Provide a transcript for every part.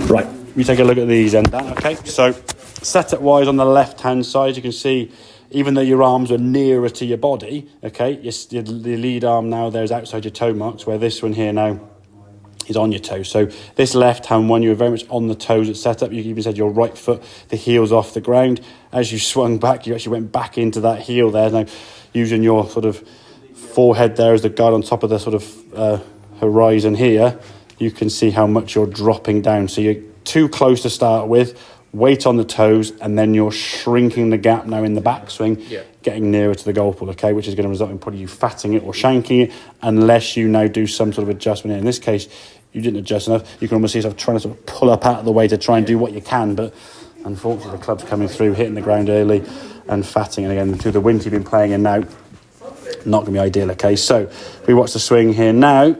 Right, you take a look at these then, Dan. Okay, so setup wise on the left hand side, you can see even though your arms are nearer to your body, okay, the lead arm now there's outside your toe marks, where this one here now is on your toes. So this left hand one, you're very much on the toes at setup. You even said your right foot, the heel's off the ground. As you swung back, you actually went back into that heel there. Now, using your sort of forehead there as the guide on top of the sort of horizon here, you can see how much you're dropping down. So you're too close to start with, weight on the toes, and then you're shrinking the gap now in the backswing, getting nearer to the golf ball, okay, which is going to result in probably you fatting it or shanking it, unless you now do some sort of adjustment. In this case, you didn't adjust enough. You can almost see yourself trying to sort of pull up out of the way to try and do what you can, but unfortunately the club's coming through, hitting the ground early and fatting. And again, through the wind you've been playing in now, not going to be ideal, okay? So if we watch the swing here now,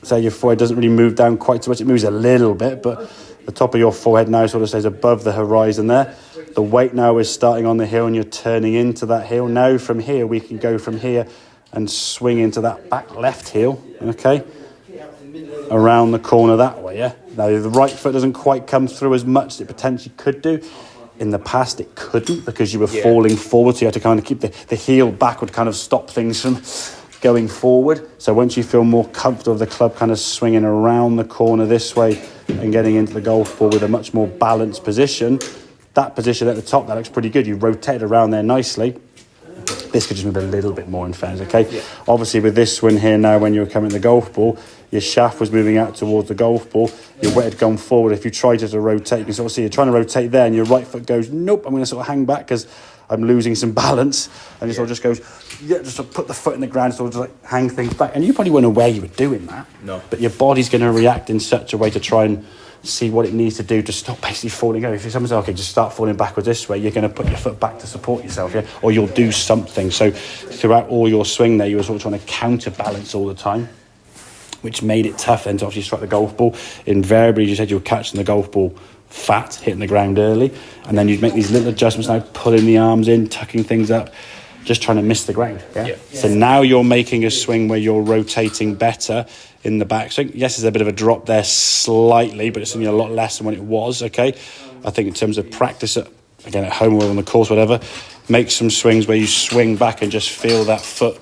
say your forehead doesn't really move down quite so much. It moves a little bit, but the top of your forehead now sort of stays above the horizon there. The weight now is starting on the hill and you're turning into that hill. Now from here, we can go from here and swing into that back left heel, okay? Around the corner that way, yeah? Now, the right foot doesn't quite come through as much as it potentially could do. In the past, it couldn't because you were falling forward, so you had to kind of keep the heel back would kind of stop things from going forward. So once you feel more comfortable with the club kind of swinging around the corner this way and getting into the golf ball with a much more balanced position, that position at the top, that looks pretty good. You rotate around there nicely. This could just move a little bit more in fairness, okay? Yeah. Obviously with this one here now, when you were coming to the golf ball, your shaft was moving out towards the golf ball, your weight had gone forward. If you tried to rotate, you can sort of see you're trying to rotate there and your right foot goes, nope, I'm going to sort of hang back because I'm losing some balance, and it sort of just goes, just sort of put the foot in the ground, sort of just like hang things back. And you probably weren't aware you were doing that. No. But your body's going to react in such a way to try and see what it needs to do to stop basically falling over. If someone says, okay, just start falling backwards this way, you're going to put your foot back to support yourself, yeah? Or you'll do something. So throughout all your swing there, you were sort of trying to counterbalance all the time, which made it tough then to obviously strike the golf ball. Invariably, you said you were catching the golf ball fat, hitting the ground early, and then you'd make these little adjustments now, pulling the arms in, tucking things up, just trying to miss the ground. Yeah? So now you're making a swing where you're rotating better in the backswing. Yes, there's a bit of a drop there slightly, but it's only a lot less than when it was, okay? I think in terms of practice, again, at home or on the course, whatever, make some swings where you swing back and just feel that foot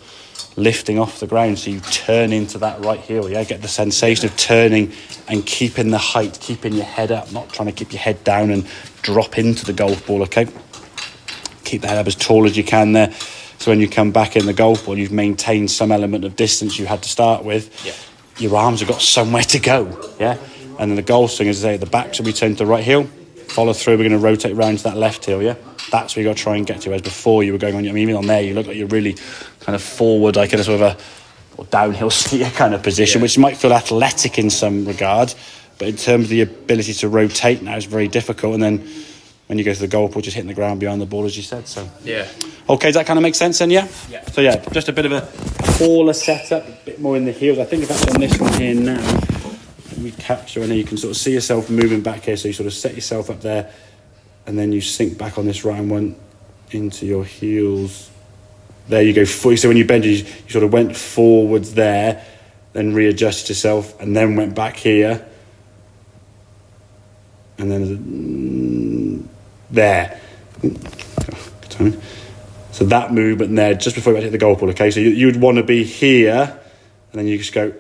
lifting off the ground, so you turn into that right heel, yeah? Get the sensation of turning and keeping the height, keeping your head up, not trying to keep your head down and drop into the golf ball, okay? Keep the head up as tall as you can there, so when you come back in the golf ball, you've maintained some element of distance you had to start with. Yeah. Your arms have got somewhere to go, yeah? And then the golf swing, as I say, at the back, so we turn to the right heel, follow through, we're going to rotate round to that left heel, yeah? That's where you got to try and get to, whereas before you were going on, I mean, even on there, you look like you're really kind of forward, like in a sort of or downhill steer kind of position, which might feel athletic in some regard, but in terms of the ability to rotate now, it's very difficult. And then when you go to the golf ball, just hitting the ground behind the ball, as you said. So okay, does that kind of make sense then? Yeah. So yeah, just a bit of a taller setup, a bit more in the heels. I think if that's on this one here now, we capture, and then you can sort of see yourself moving back here, so you sort of set yourself up there, and then you sink back on this round one into your heels. There you go. So when you bend, you sort of went forwards there, then readjusted yourself, and then went back here, and then there. Good timing. So that movement there, just before you hit the golf ball, okay? So you would want to be here, and then you just go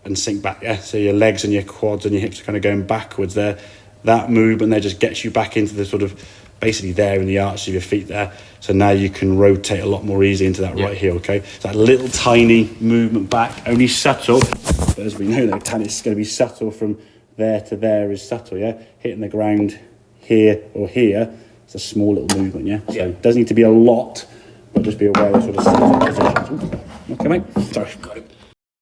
and sink back, yeah? So your legs and your quads and your hips are kind of going backwards there. That movement there just gets you back into the sort of, basically there in the arch of your feet there. So now you can rotate a lot more easily into that right heel, okay? So that little tiny movement back, only subtle, but as we know though, Dan, it's going to be subtle from there to there is subtle, yeah? Hitting the ground here or here, it's a small little movement, yeah? So it doesn't need to be a lot, but just be aware of sort of positions. Okay, mate? Sorry. Got it.